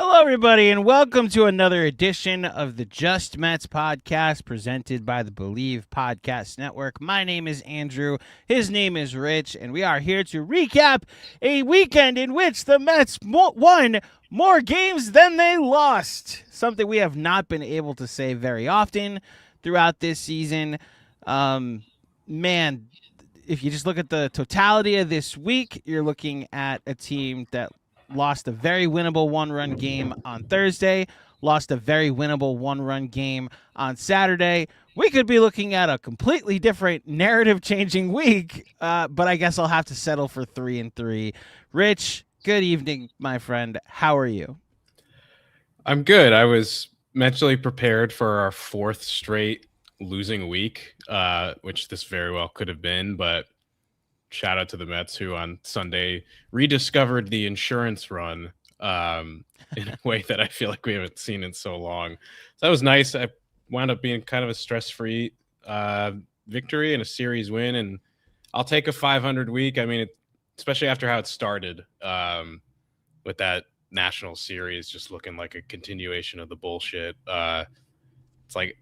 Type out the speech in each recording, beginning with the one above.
Hello, everybody, and welcome to another edition of the Just Mets podcast presented by the Believe Podcast Network. My name is Andrew. His name is Rich, and we are here to recap a weekend in which the Mets won more games than they lost. Something we have not been able to say very often throughout this season. Man, if you just look at the totality of this week, you're looking at a team that lost a very winnable one-run game on Thursday, lost a very winnable one-run game on Saturday. We could be looking at a completely different narrative-changing week, but I guess I'll have to settle for 3-3. Rich, good evening, my friend. How are you? I'm good. I was mentally prepared for our fourth straight losing week, which this very well could have been, but shout out to the Mets who on Sunday rediscovered the insurance run in a way that I feel like we haven't seen in so long. So that was nice. I wound up being kind of a stress-free victory and a series win, and I'll take a 500 week. I mean, especially after how it started with that national series just looking like a continuation of the bullshit. It's like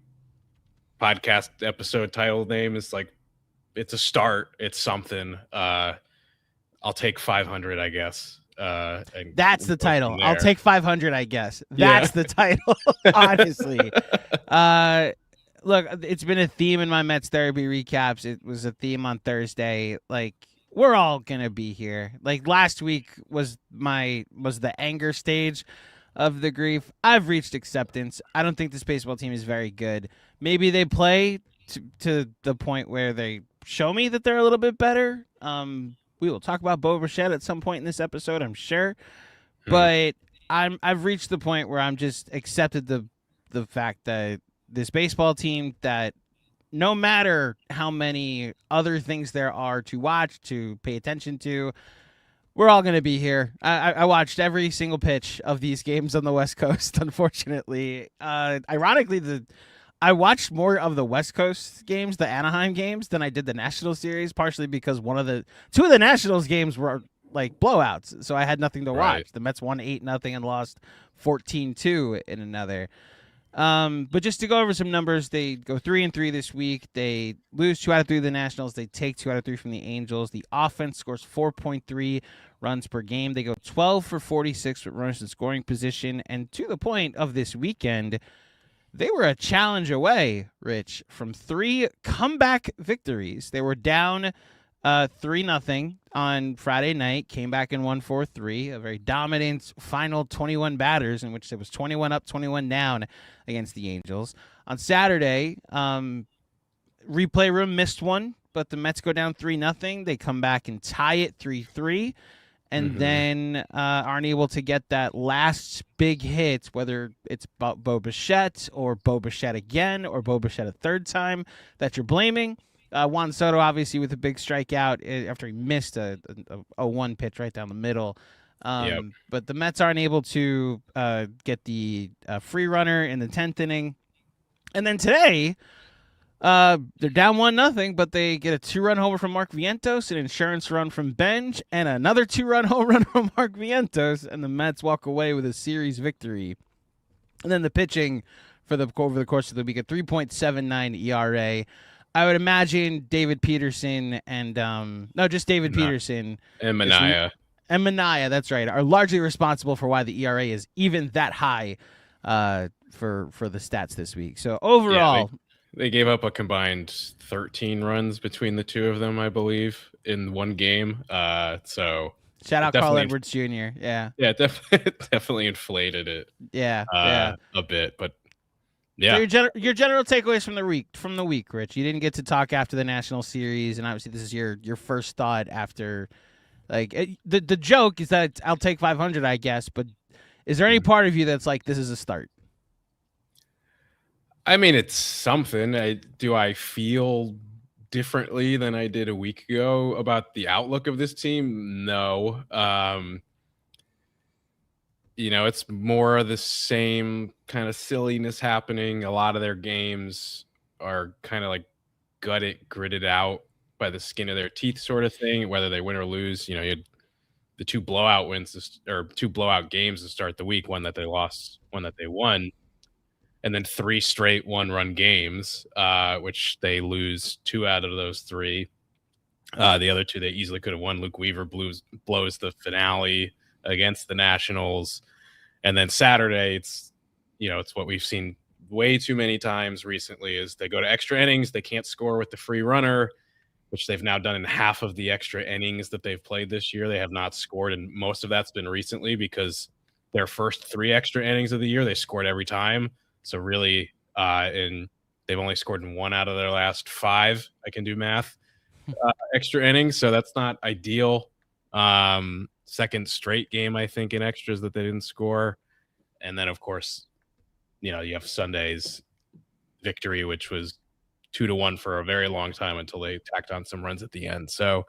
podcast episode title name is like, it's a start. It's something. I'll take 500, I guess. That's the title. I'll take 500, I guess. That's the title, honestly. Look, it's been a theme in my Mets therapy recaps. It was a theme on Thursday. Like, we're all going to be here. Like, last week was the anger stage of the grief. I've reached acceptance. I don't think this baseball team is very good. Maybe they play to the point where they show me that they're a little bit better. We will talk about Bo Bichette at some point in this episode, I'm sure. But I've reached the point where I'm just accepted the fact that this baseball team, that no matter how many other things there are to watch, to pay attention to, we're all going to be here. I watched every single pitch of these games on the West Coast, unfortunately. Ironically, I watched more of the West Coast games, the Anaheim games, than I did the National Series, partially because two of the Nationals games were like blowouts, so I had nothing to watch. Right. The Mets won 8-0 and lost 14-2 in another. But just to go over some numbers, they go 3-3 this week. They lose 2 out of 3 of the Nationals. They take 2 out of 3 from the Angels. The offense scores 4.3 runs per game. They go 12 for 46 with runners in scoring position. And to the point of this weekend, they were a challenge away, Rich, from 3 comeback victories. They were down 3-0 on Friday night, came back and won 4-3, a very dominant final 21 batters in which it was 21 up, 21 down against the Angels. On Saturday, replay room missed one, but the Mets go down 3-0. They come back and tie it 3-3. And then aren't able to get that last big hit, whether it's Bo Bichette or Bo Bichette again or Bo Bichette a third time that you're blaming. Juan Soto, obviously, with a big strikeout after he missed a 1 pitch right down the middle. But the Mets aren't able to get the free runner in the 10th inning. And then today, they're down 1-0, but they get a 2-run homer from Mark Vientos, an insurance run from Benj, and another 2-run home run from Mark Vientos, and the Mets walk away with a series victory. And then the pitching over the course of the week, a 3.79 ERA. I would imagine David Peterson and Peterson and Manaea. And Manaea, that's right, are largely responsible for why the ERA is even that high for the stats this week. So overall, they gave up a combined 13 runs between the two of them, I believe, in one game. So shout out Carl Edwards Jr. Yeah, definitely inflated it. A bit, but yeah. So your general takeaways from the week, Rich. You didn't get to talk after the National Series, and obviously this is your first thought after. Like the joke is that I'll take 500, I guess, but is there any part of you that's like, this is a start? I mean, it's something. Do I feel differently than I did a week ago about the outlook of this team? No. It's more of the same kind of silliness happening. A lot of their games are kind of like gritted out by the skin of their teeth sort of thing, whether they win or lose. You had the two blowout wins or two blowout games to start the week, one that they lost, one that they won, and then 3 straight 1-run games, which they lose 2 out of those 3. The other 2 they easily could have won. Luke Weaver blows the finale against the Nationals. And then Saturday, it's what we've seen way too many times recently is they go to extra innings. They can't score with the free runner, which they've now done in half of the extra innings that they've played this year. They have not scored, and most of that's been recently because their first 3 extra innings of the year, they scored every time. So really, they've only scored in 1 out of their last 5. I can do math. Extra innings, so that's not ideal. Second straight game, I think, in extras that they didn't score. And then, of course, you have Sunday's victory, which was 2-1 for a very long time until they tacked on some runs at the end. So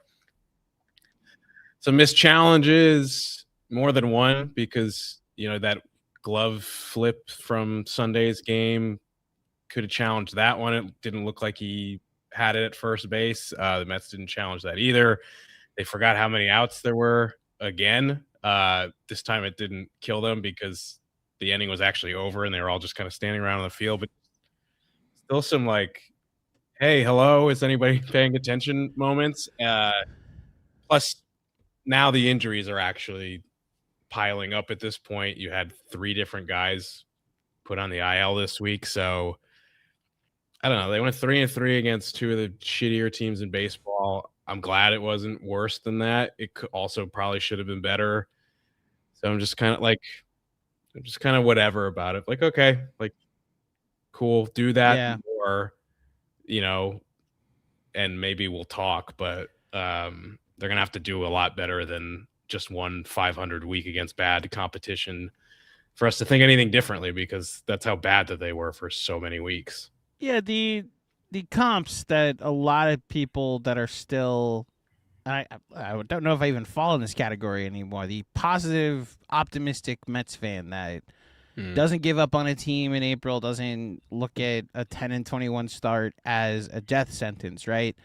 some missed challenges, more than one, because, that glove flip from Sunday's game could have challenged that one. It didn't look like he had it at first base. The Mets didn't challenge that either. They forgot how many outs there were again. This time it didn't kill them because the inning was actually over and they were all just kind of standing around on the field. But still some hey, hello, is anybody paying attention moments? Plus, now the injuries are actually piling up at this point. You had 3 different guys put on the IL this week. So I don't know. They went 3-3 against 2 of the shittier teams in baseball. I'm glad it wasn't worse than that. It could also probably should have been better. So I'm just kind of whatever about it. Okay, cool, do that more, and maybe we'll talk, but they're going to have to do a lot better than just 1 500 week against bad competition for us to think anything differently, because that's how bad that they were for so many weeks. Yeah, the comps that a lot of people that are still, I don't know if I even fall in this category anymore. The positive, optimistic Mets fan that doesn't give up on a team in April, doesn't look at a 10-21 start as a death sentence, right?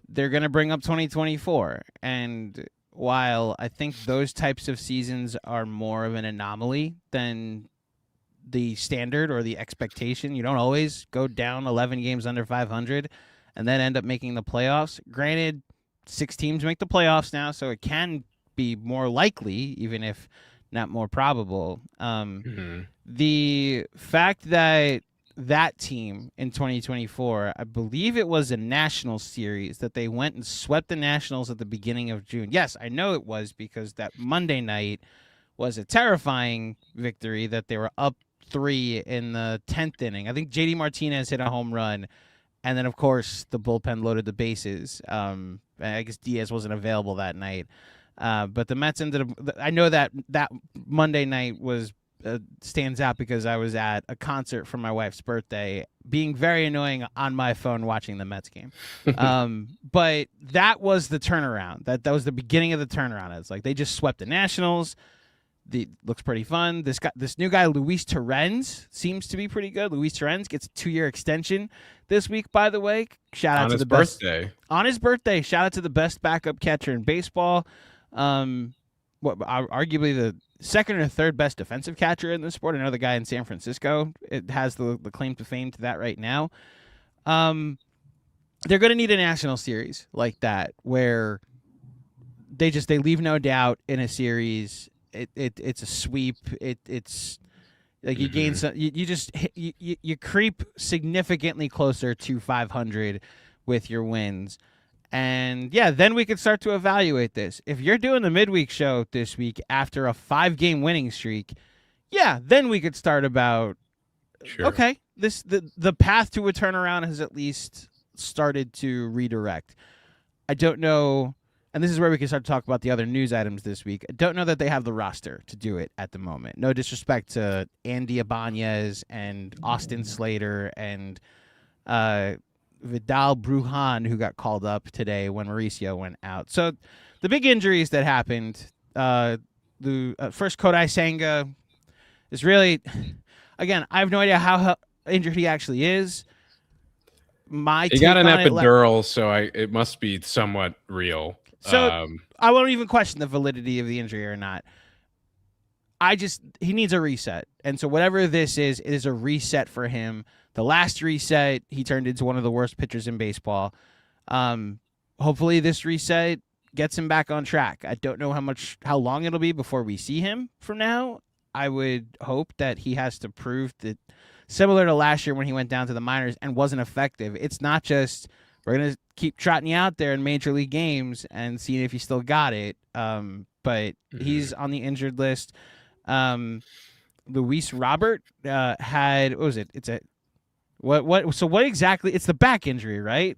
They're going to bring up 2024. And while I think those types of seasons are more of an anomaly than the standard or the expectation, you don't always go down 11 games under 500 and then end up making the playoffs. Granted, 6 teams make the playoffs now, so it can be more likely, even if not more probable. The fact that team in 2024, I believe it was a National Series that they went and swept the Nationals at the beginning of June. Yes, I know it was, because that Monday night was a terrifying victory that they were up 3 in the 10th inning. I think JD Martinez hit a home run, and then, of course, the bullpen loaded the bases. I guess Diaz wasn't available that night. But the Mets ended up – I know that Monday night was stands out because I was at a concert for my wife's birthday, being very annoying on my phone watching the Mets game. But that was the turnaround. That was the beginning of the turnaround. It's they just swept the Nationals. Looks pretty fun. This new guy, Luis Torrens, seems to be pretty good. Luis Torrens gets a 2-year extension this week, by the way. Shout out to the best on his birthday. Shout out to the best backup catcher in baseball. Arguably the second or third best defensive catcher in the sport. Another guy in San Francisco. It has the claim to fame to that right now. They're going to need a National Series like that where they leave no doubt in a series. It's a sweep. It's like you gain some. You creep significantly closer to 500 with your wins, and then we could start to evaluate this. If you're doing the midweek show this week after a 5-game winning streak, then we could start about. Sure. Okay, the path to a turnaround has at least started to redirect. I don't know. And this is where we can start to talk about the other news items this week. I don't know that they have the roster to do it at the moment. No disrespect to Andy Ibanez and Austin Slater and Vidal Brujan, who got called up today when Mauricio went out. So the big injuries that happened, first Kodai Senga is really, again, I have no idea how injured he actually is. He got an epidural, so it must be somewhat real. So I won't even question the validity of the injury or not. He needs a reset. And so whatever this is, it is a reset for him. The last reset, he turned into one of the worst pitchers in baseball. Hopefully this reset gets him back on track. I don't know how long it'll be before we see him from now. I would hope that he has to prove that, similar to last year when he went down to the minors and wasn't effective. It's not just we're going to keep trotting you out there in major league games and seeing if you still got it. But he's on the injured list. Luis Robert had, what was it? So what exactly? It's the back injury, right?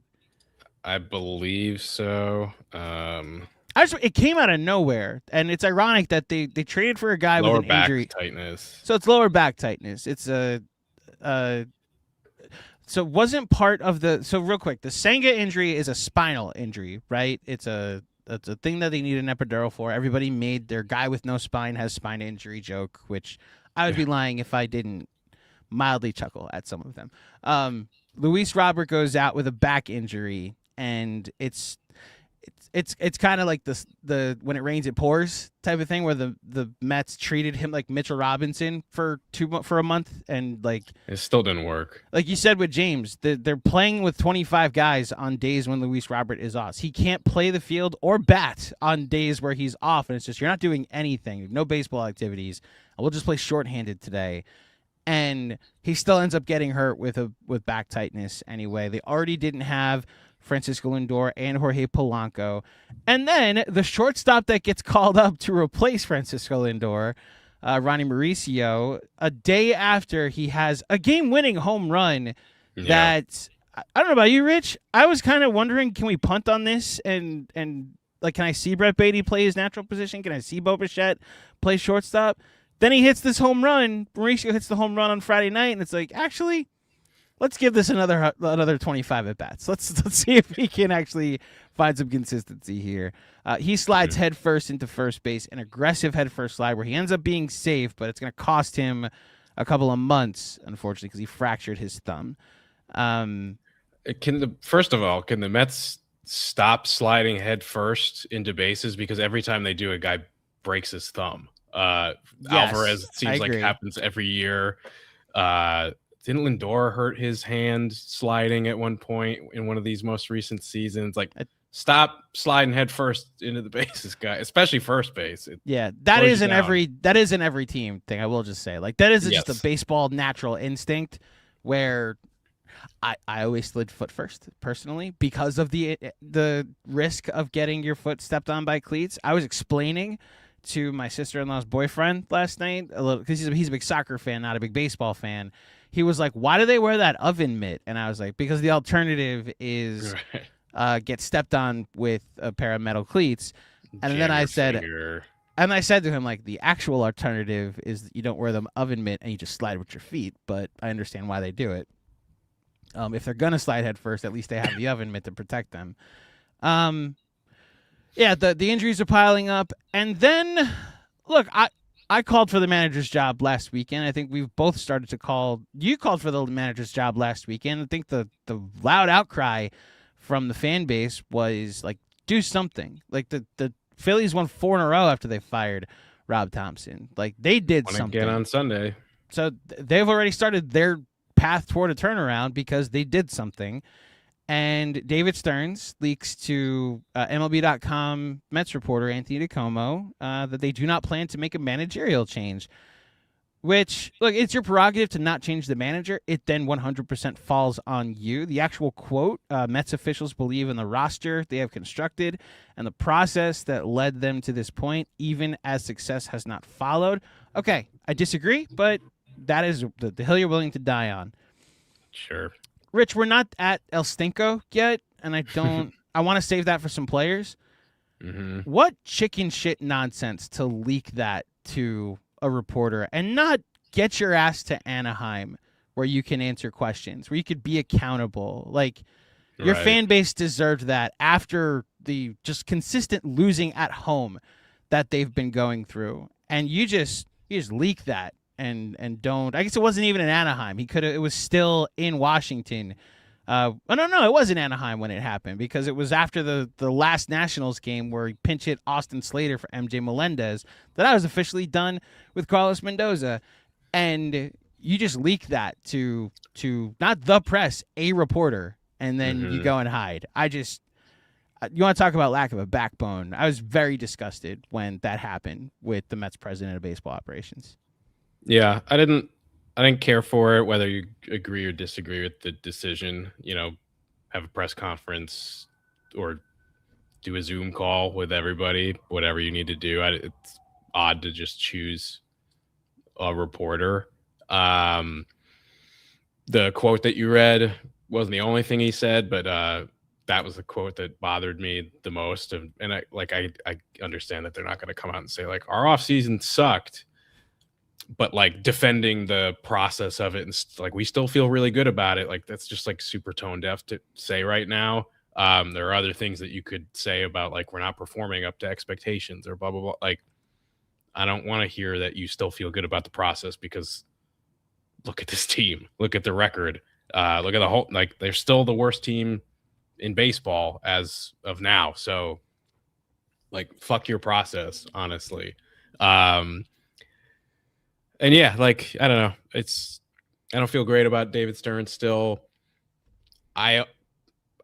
I believe so. It came out of nowhere, and it's ironic that they traded for a guy with an injury. Lower back tightness. So it's lower back tightness. It's so wasn't part of the. So real quick, the Senga injury is a spinal injury, right? It's a thing that they need an epidural for. Everybody made their guy with no spine has spine injury joke, which I would be lying if I didn't mildly chuckle at some of them. Luis Robert goes out with a back injury, and it's kind of like the when it rains it pours type of thing, where the Mets treated him like Mitchell Robinson for a month, and like it still didn't work. Like you said with James, they're playing with 25 guys on days when Luis Robert is off. He can't play the field or bat on days where he's off, and it's just you're not doing anything, no baseball activities. We'll just play shorthanded today. And he still ends up getting hurt with back tightness anyway. They already didn't have Francisco Lindor and Jorge Polanco. And then the shortstop that gets called up to replace Francisco Lindor, Ronnie Mauricio, a day after he has a game-winning home run that, I don't know about you, Rich, I was kind of wondering, can we punt on this and like, can I see Brett Beatty play his natural position? Can I see Bo Bichette play shortstop? Then he hits this home run. Mauricio hits the home run on Friday night, and it's like, actually, let's give this another 25 at bats. Let's see if he can actually find some consistency here. He slides head first into first base, an aggressive head first slide where he ends up being safe, but it's going to cost him a couple of months, unfortunately, because he fractured his thumb. First of all, can the Mets stop sliding head first into bases, because every time they do, a guy breaks his thumb. Alvarez, it seems like happens every year. Didn't Lindor hurt his hand sliding at one point in one of these most recent seasons? Like, stop sliding head first into the bases, guy, especially first base. That is in every team thing. I will just say, like, that is just a baseball natural instinct where I always slid foot first personally because of the risk of getting your foot stepped on by cleats. I was explaining to my sister-in-law's boyfriend last night, a little, because he's a big soccer fan, not a big baseball fan. He was like, why do they wear that oven mitt? And I was like, because the alternative is get stepped on with a pair of metal cleats. And then I said to him, like, the actual alternative is you don't wear the oven mitt and you just slide with your feet. But I understand why they do it. If they're going to slide head first, at least they have the oven mitt to protect them. Yeah, the injuries are piling up. And then, look, I called for the manager's job last weekend. I think we've both started to call. You called for the manager's job last weekend. I think the loud outcry from the fan base was, like, do something. Like, the Phillies won 4 in a row after they fired Rob Thompson. Like, they did something. Again on Sunday. So they've already started their path toward a turnaround because they did something. And David Stearns leaks to MLB.com Mets reporter Anthony DiComo that they do not plan to make a managerial change. Which, look, it's your prerogative to not change the manager. It then 100% falls on you. The actual quote, Mets officials believe in the roster they have constructed and the process that led them to this point, even as success has not followed. Okay, I disagree, but that is the hill you're willing to die on. Sure. Rich, we're not at El Stinko yet, and I want to save that for some players. Mm-hmm. What chicken shit nonsense to leak that to a reporter and not get your ass to Anaheim where you can answer questions, where you could be accountable. Like, your fan base deserved that after the just consistent losing at home that they've been going through. And you just leak that. And don't. I guess it wasn't even in Anaheim. It was still in Washington No, it wasn't Anaheim when it happened because it was after the last Nationals game where he pinch hit Austin Slater for MJ Melendez that I was officially done with Carlos Mendoza, and you just leak that to not the press, a reporter, and then you go and hide. You want to talk about lack of a backbone? I was very disgusted when that happened with the Mets president of baseball operations. Yeah, I didn't care for it, whether you agree or disagree with the decision. Have a press conference or do a Zoom call with everybody, whatever you need to do. It's odd to just choose a reporter. The quote that you read wasn't the only thing he said, but that was the quote that bothered me the most. And I understand that they're not going to come out and say like our offseason sucked, but like defending the process of it and like we still feel really good about it. Like that's just like super tone deaf to say right now. There are other things that you could say about like we're not performing up to expectations or blah blah blah. Like I don't want to hear that you still feel good about the process because look at this team, look at the record, look at the whole, like they're still the worst team in baseball as of now. So like fuck your process, honestly. And yeah, like, I don't know. I don't feel great about David Stearns still. I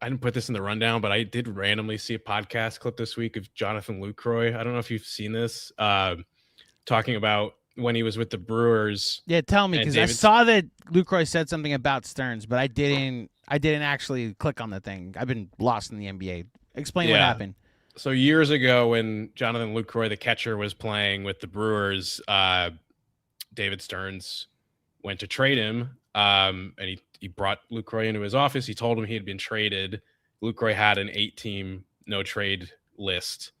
didn't put this in the rundown, but I did randomly see a podcast clip this week of Jonathan Lucroy. I don't know if you've seen this, talking about when he was with the Brewers. Yeah, tell me, because I saw that Lucroy said something about Stearns, but I didn't actually click on the thing. I've been lost in the NBA. Explain what happened. So years ago when Jonathan Lucroy, the catcher, was playing with the Brewers, David Stearns went to trade him, and he brought Lucroy into his office. He told him he had been traded. Lucroy had an 8-team no-trade list,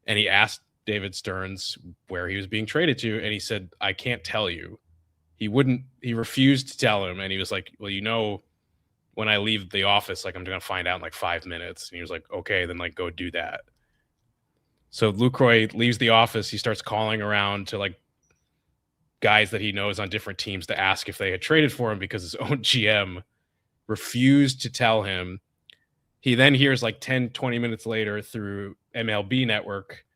and he asked David Stearns where he was being traded to, and he said, I can't tell you. He refused to tell him, and he was like, well, when I leave the office, like I'm going to find out in like 5 minutes. And he was like, okay, then like go do that. So Lucroy leaves the office. He starts calling around to like guys that he knows on different teams to ask if they had traded for him because his own GM refused to tell him. He then hears like 10, 20 minutes later through MLB Network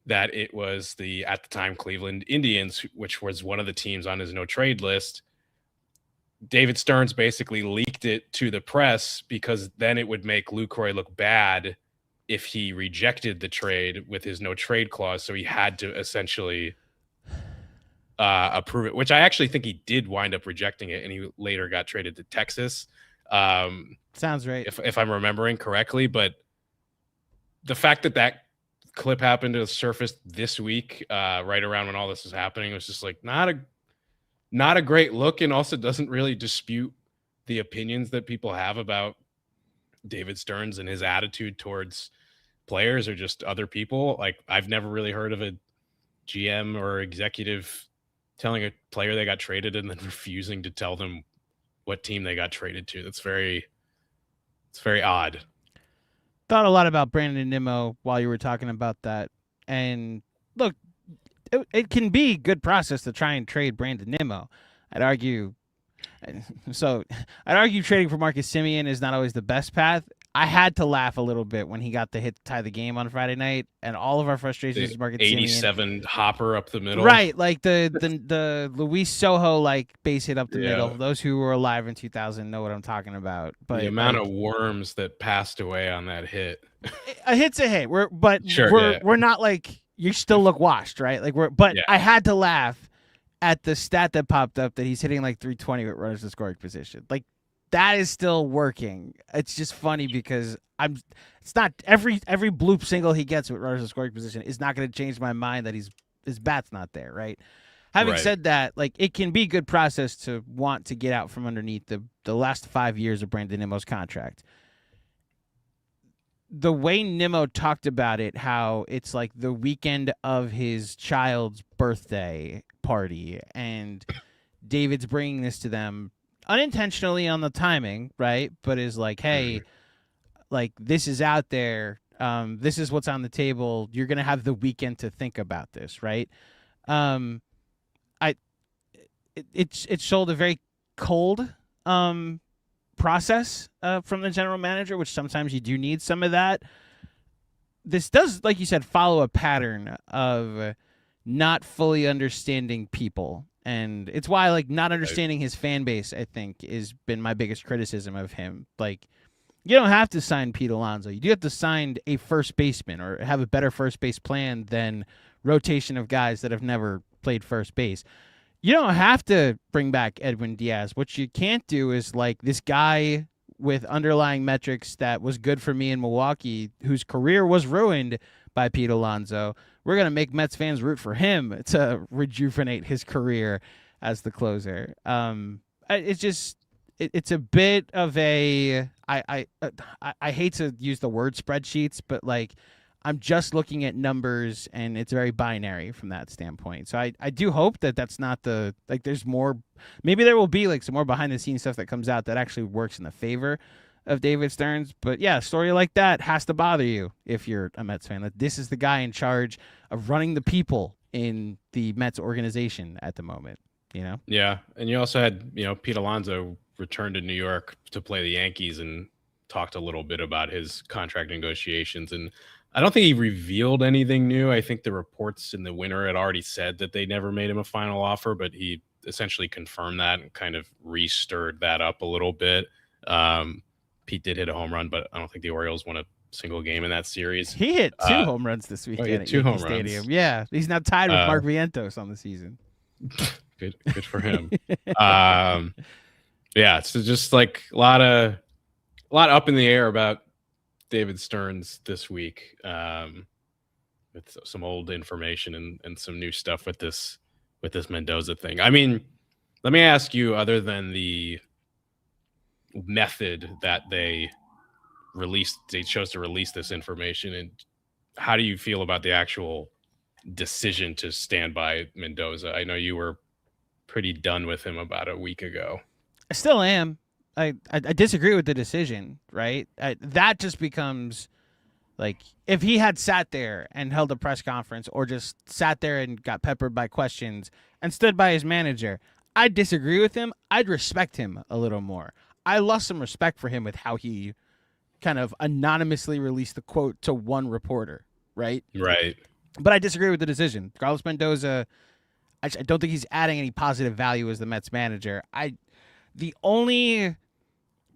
that it was at the time, Cleveland Indians, which was one of the teams on his no trade list. David Stearns basically leaked it to the press because then it would make Lucroy look bad if he rejected the trade with his no trade clause. So he had to essentially approve it, which I actually think he did wind up rejecting it, and he later got traded to Texas. Sounds right. If I'm remembering correctly, but the fact that clip happened to surface this week, right around when all this was happening, was just like not a great look, and also doesn't really dispute the opinions that people have about David Stearns and his attitude towards players or just other people. Like I've never really heard of a GM or executive telling a player they got traded and then refusing to tell them what team they got traded to. It's very odd. Thought a lot about Brandon Nimmo while you were talking about that. And look, it can be good process to try and trade Brandon Nimmo. I'd argue trading for Marcus Semien is not always the best path. I had to laugh a little bit when he got the hit to tie the game on Friday night, and all of our frustrations with Marcus 87 Semien. hopper up the middle. Right, like the Luis Soho like base hit up the middle. Those who were alive in 2000 know what I'm talking about. But the amount of worms that passed away on that hit. A hit's a hit. We're not like you still look washed, right? Like I had to laugh at the stat that popped up that he's hitting like 320 with runners in scoring position. Like that is still working. It's just funny because it's not every bloop single he gets with runners in scoring position is not going to change my mind that his bat's not there, right? Having said that, like it can be good process to want to get out from underneath the last 5 years of Brandon Nimmo's contract. The way Nimmo talked about it, how it's like the weekend of his child's birthday party, and David's bringing this to them unintentionally on the timing, right? But is like, hey, like this is out there. This is what's on the table. You're gonna have the weekend to think about this, right? It sold a very cold process from the general manager, which sometimes you do need some of that. This does, like you said, follow a pattern of not fully understanding people. And it's why, like, not understanding his fan base, I think, has been my biggest criticism of him. Like, you don't have to sign Pete Alonso. You do have to sign a first baseman or have a better first base plan than rotation of guys that have never played first base. You don't have to bring back Edwin Diaz. What you can't do is, like, this guy with underlying metrics that was good for me in Milwaukee, whose career was ruined by Pete Alonso. We're going to make Mets fans root for him to rejuvenate his career as the closer. It's just, it's a bit of a, I hate to use the word spreadsheets, but like, I'm just looking at numbers and it's very binary from that standpoint. So I do hope that that's not the, like, there's more, maybe there will be like some more behind the scenes stuff that comes out that actually works in the favor of David Stearns. But yeah, a story like that has to bother you if you're a Mets fan. That this is the guy in charge of running the people in the Mets organization at the moment, you know? Yeah. And you also had, Pete Alonso return to New York to play the Yankees and talked a little bit about his contract negotiations. And I don't think he revealed anything new. I think the reports in the winter had already said that they never made him a final offer, but he essentially confirmed that and kind of re-stirred that up a little bit. Pete did hit a home run, but I don't think the Orioles won a single game in that series. He hit two home runs this weekend at Yankee Stadium. Yeah, he's now tied with Mark Vientos on the season. Good for him. Yeah, it's just like a lot up in the air about David Stearns this week, with some old information and some new stuff with this Mendoza thing. I mean, let me ask you, other than the method that they chose to release this information, and how do you feel about the actual decision to stand by Mendoza? I know you were pretty done with him about a week ago. I still am. I disagree with the decision, right? That just becomes like, if he had sat there and held a press conference or just sat there and got peppered by questions and stood by his manager, I'd disagree with him. I'd respect him a little more. I lost some respect for him with how he kind of anonymously released the quote to one reporter, right? Right. But I disagree with the decision. Carlos Mendoza, I don't think he's adding any positive value as the Mets manager. The only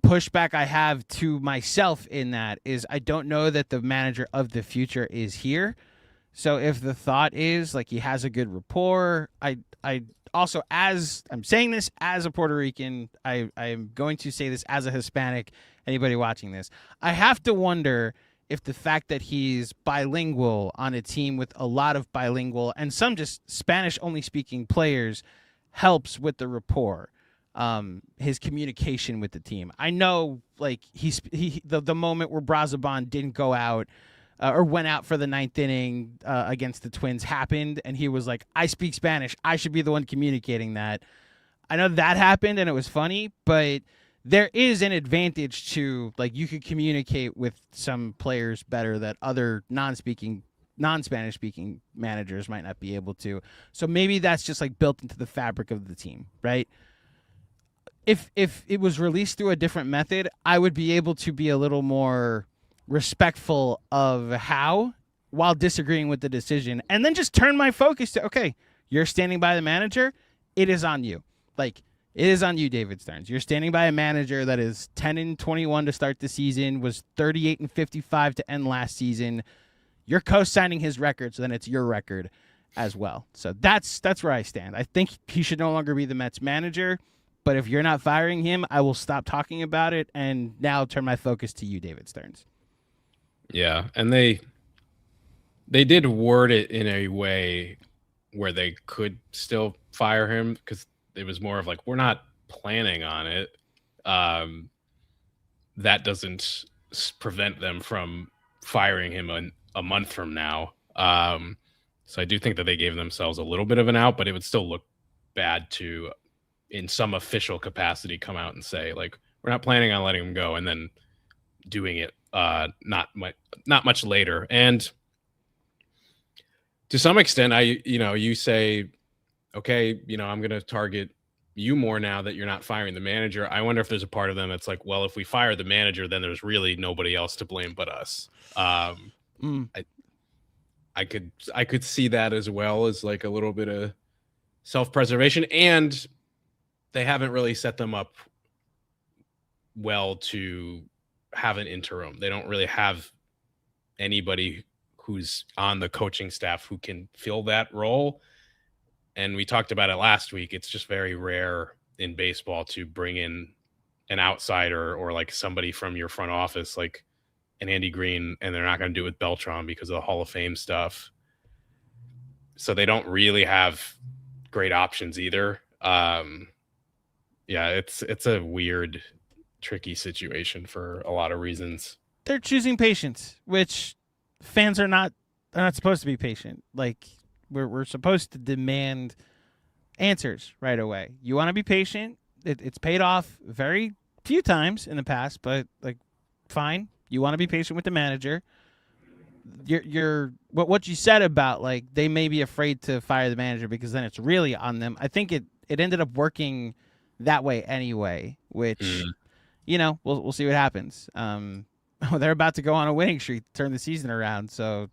pushback I have to myself in that is I don't know that the manager of the future is here. So if the thought is like he has a good rapport, I also, as I'm saying this as a Puerto Rican, I am going to say this as a Hispanic, anybody watching this, I have to wonder if the fact that he's bilingual on a team with a lot of bilingual and some just Spanish only speaking players helps with the rapport. His communication with the team. I know, like, the moment where Brazaban didn't go out or went out for the ninth inning against the Twins happened, and he was like, I speak Spanish. I should be the one communicating that. I know that happened, and it was funny, but there is an advantage to, like, you could communicate with some players better that other non-Spanish speaking managers might not be able to. So maybe that's just, like, built into the fabric of the team, right? If it was released through a different method, I would be able to be a little more respectful of how, while disagreeing with the decision, and then just turn my focus to, okay, you're standing by the manager, it is on you. Like, it is on you, David Stearns. You're standing by a manager that is 10-21 to start the season, was 38-55 to end last season. You're co-signing his record, so then it's your record as well. So that's where I stand. I think he should no longer be the Mets manager. But if you're not firing him, I will stop talking about it and now turn my focus to you, David Stearns. Yeah, and they did word it in a way where they could still fire him, because it was more of like, we're not planning on it. That doesn't prevent them from firing him a month from now. So I do think that they gave themselves a little bit of an out, but it would still look bad to, in some official capacity, come out and say, like, we're not planning on letting him go, and then doing it not much later. And to some extent, you say, okay, I'm going to target you more now that you're not firing the manager. I wonder if there's a part of them that's like, well, if we fire the manager, then there's really nobody else to blame but us. I could see that as well as like a little bit of self-preservation, and they haven't really set them up well to have an interim. They don't really have anybody who's on the coaching staff who can fill that role. And we talked about it last week. It's just very rare in baseball to bring in an outsider or like somebody from your front office, like an Andy Green, and they're not going to do it with Beltran because of the Hall of Fame stuff. So they don't really have great options either. Yeah, it's a weird, tricky situation for a lot of reasons. They're choosing patience, which fans are not supposed to be patient. Like we're supposed to demand answers right away. You want to be patient. It's paid off very few times in the past, but like fine. You want to be patient with the manager. What you said about like they may be afraid to fire the manager because then it's really on them. I think it ended up working that way anyway, which we'll see what happens. They're about to go on a winning streak to turn the season around, so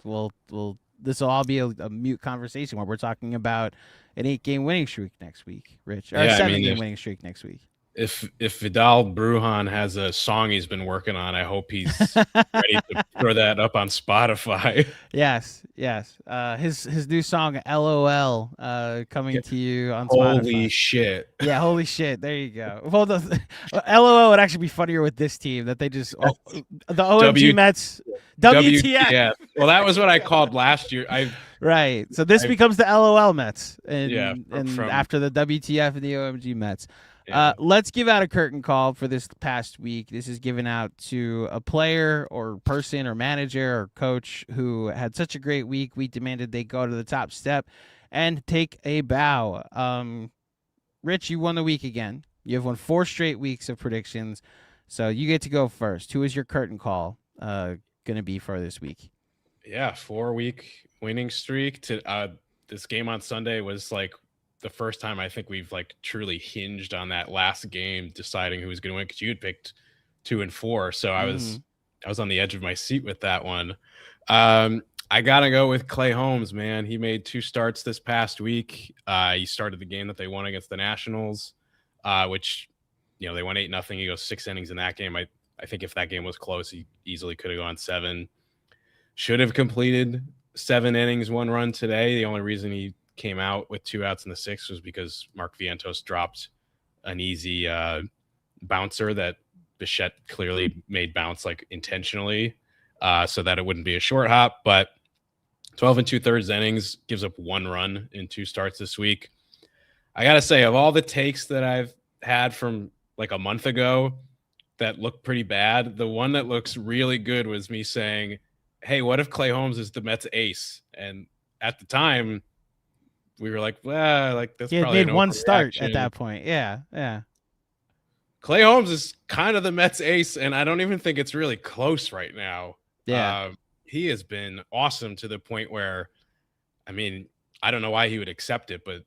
this will all be a mute conversation where we're talking about an 8-game winning streak next week, Rich, or a 7-game winning streak next week. If Vidal Brujan has a song he's been working on, I hope he's ready to throw that up on Spotify. Yes. His new song LOL coming to you on Spotify. Holy shit. Yeah, holy shit. There you go. Well, the LOL would actually be funnier with this team that they just the OMG Mets WTF. Well, that was what I called last year. Right. So this becomes the LOL Mets and after the WTF and the OMG Mets. Yeah. Let's give out a curtain call for this past week. This is given out to a player or person or manager or coach who had such a great week. We demanded they go to the top step and take a bow. Rich, you won the week again. You have won 4 straight weeks of predictions, so you get to go first. Who is your curtain call going to be for this week? Yeah, 4-week winning streak. This game on Sunday was like the first time I think we've like truly hinged on that last game deciding who was going to win, because you had picked 2 and 4. So I was on the edge of my seat with that one. I got to go with Clay Holmes, man. He made 2 starts this past week. He started the game that they won against the Nationals, which, they won 8-0. He goes 6 innings in that game. I think if that game was close, he easily could have gone 7. Should have completed 7 innings, 1 run today. The only reason he came out with 2 outs in the 6th was because Mark Vientos dropped an easy bouncer that Bichette clearly made bounce like intentionally so that it wouldn't be a short hop. But 12 2/3 innings, gives up 1 run in 2 starts this week. I got to say, of all the takes that I've had from like a month ago that looked pretty bad, the one that looks really good was me saying, hey, what if Clay Holmes is the Mets ace? And at the time, we were like, well, like that's probably made 1 start at that point. Yeah. Clay Holmes is kind of the Mets ace, and I don't even think it's really close right now. Yeah. He has been awesome to the point where, I mean, I don't know why he would accept it, but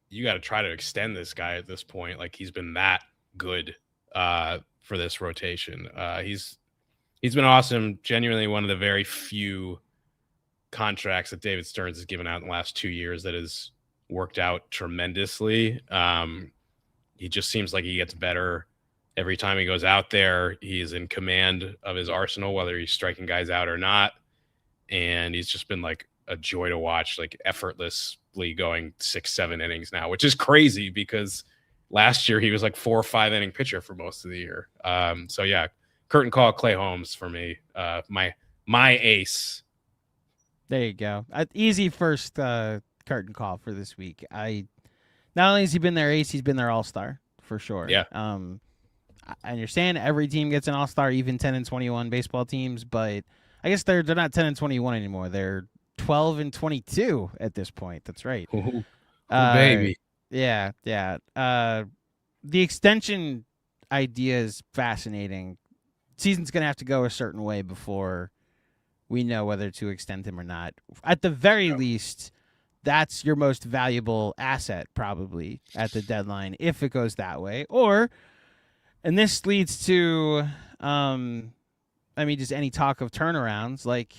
you got to try to extend this guy at this point. Like he's been that good for this rotation. He's been awesome. Genuinely one of the very few contracts that David Stearns has given out in the last 2 years that has worked out tremendously. He just seems like he gets better every time he goes out there. He is in command of his arsenal, whether he's striking guys out or not. And he's just been like a joy to watch, like effortlessly going 6-7 innings now, which is crazy because last year he was like 4 or 5 inning pitcher for most of the year. So yeah, curtain call Clay Holmes for me. My ace. There you go. Easy first curtain call for this week. Not only has he been their ace, he's been their all-star for sure. Yeah. I understand every team gets an all-star, even 10-21 baseball teams, but I guess they're not 10-21 anymore. They're 12-22 at this point. That's right. Ooh, baby. Yeah. The extension idea is fascinating. Season's gonna have to go a certain way before we know whether to extend him or not. At the very least, that's your most valuable asset probably at the deadline if it goes that way. Or, and this leads to, just any talk of turnarounds, like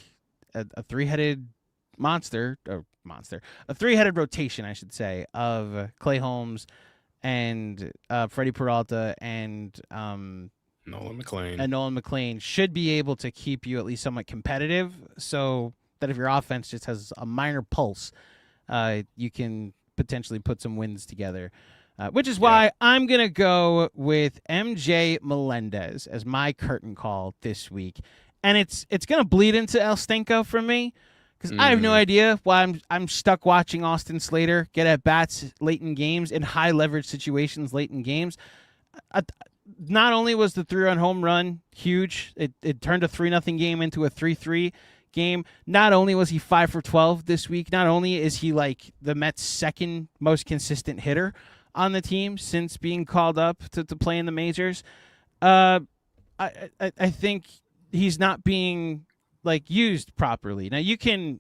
a three-headed a three-headed rotation, I should say, of Clay Holmes and Freddie Peralta and Nolan McLean should be able to keep you at least somewhat competitive, so that if your offense just has a minor pulse, you can potentially put some wins together. Which is why I'm going to go with MJ Melendez as my curtain call this week. And it's going to bleed into El Stinko for me because I have no idea why I'm stuck watching Austin Slater get at bats late in games in high leverage situations late in games. Not only was the 3-run home run huge, it turned a 3-0 game into a 3-3 game. Not only was he 5 for 12 this week, not only is he like the Mets' second most consistent hitter on the team since being called up to play in the majors, I think he's not being like used properly. Now you can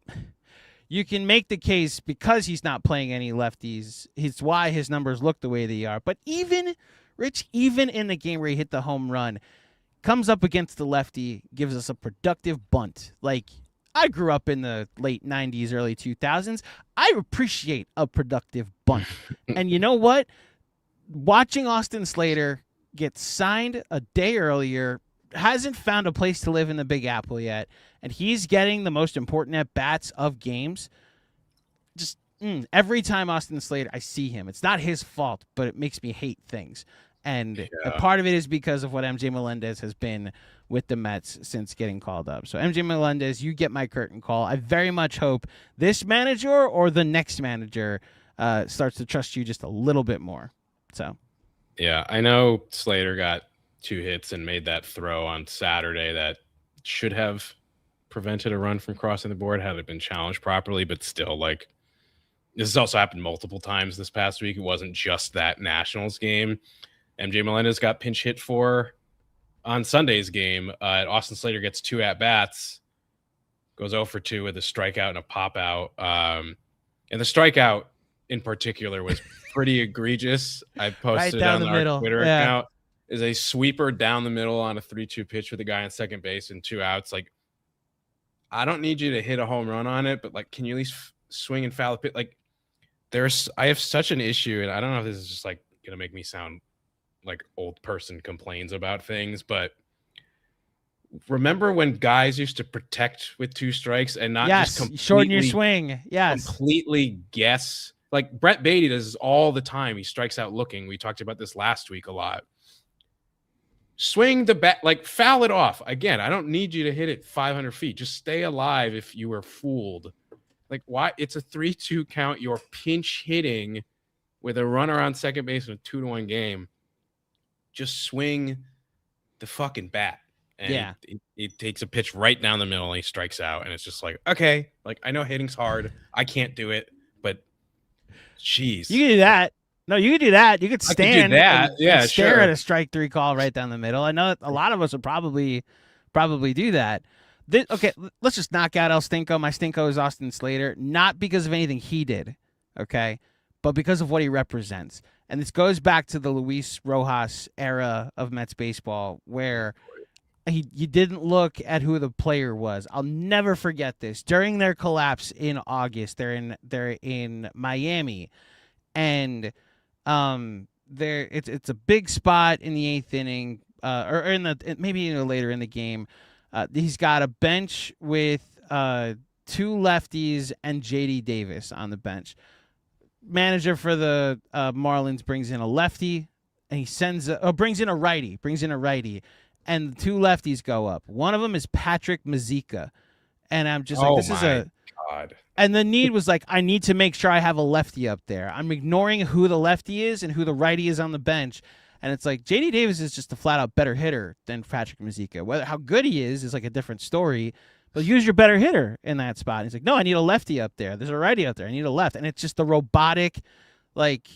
make the case because he's not playing any lefties, it's why his numbers look the way they are. But even in the game where he hit the home run, comes up against the lefty, gives us a productive bunt. Like, I grew up in the late 90s, early 2000s. I appreciate a productive bunt. And you know what? Watching Austin Slater get signed a day earlier, hasn't found a place to live in the Big Apple yet, and he's getting the most important at-bats of games. Just every time Austin Slater, I see him. It's not his fault, but it makes me hate things. And a part of it is because of what MJ Melendez has been with the Mets since getting called up. So MJ Melendez, you get my curtain call. I very much hope this manager or the next manager starts to trust you just a little bit more. So, yeah, I know Slater got 2 hits and made that throw on Saturday that should have prevented a run from crossing the board had it been challenged properly, but still, like, this has also happened multiple times this past week. It wasn't just that Nationals game. MJ Melendez got pinch hit for on Sunday's game. Austin Slater gets 2 at-bats, goes 0 for 2 with a strikeout and a pop-out. And the strikeout in particular was pretty egregious. I posted right on our middle. Twitter account. Is a sweeper down the middle on a 3-2 pitch with a guy on second base and 2 outs. Like, I don't need you to hit a home run on it, but like, can you at least swing and foul a pitch? Like, I have such an issue, and I don't know if this is just like gonna make me sound like old person complains about things, but remember when guys used to protect with 2 strikes and not just completely shorten your swing? Yes, completely guess. Like Brett Beatty does this all the time. He strikes out looking. We talked about this last week a lot. Swing the bat, like foul it off. Again, I don't need you to hit it 500 feet. Just stay alive if you were fooled. Like, why? It's a 3-2 count. You're pinch hitting with a runner on second base in a 2-1 game. Just swing the fucking bat. And it takes a pitch right down the middle and he strikes out. And it's just like, okay, like I know hitting's hard. I can't do it, but jeez. You can do that. No, you could do that. You could stand and stare at a strike 3 call right down the middle. I know a lot of us would probably do that. Okay, let's just knock out El Stinko. My Stinko is Austin Slater, not because of anything he did, okay, but because of what he represents. And this goes back to the Luis Rojas era of Mets baseball, where you didn't look at who the player was. I'll never forget this. During their collapse in August, they're in Miami, and it's a big spot in the 8th inning, or maybe later in the game. He's got a bench with 2 lefties and J.D. Davis on the bench. Manager for the Marlins brings in a lefty, and he brings in a righty, and the 2 lefties go up. One of them is Patrick Mazeika, and I'm just like, this is a God. And the need was like, I need to make sure I have a lefty up there. I'm ignoring who the lefty is and who the righty is on the bench. And it's like, J.D. Davis is just a flat-out better hitter than Patrick Mazeika. How good he is like a different story, but use your better hitter in that spot. And he's like, no, I need a lefty up there. There's a righty up there. I need a left. And it's just the robotic, like,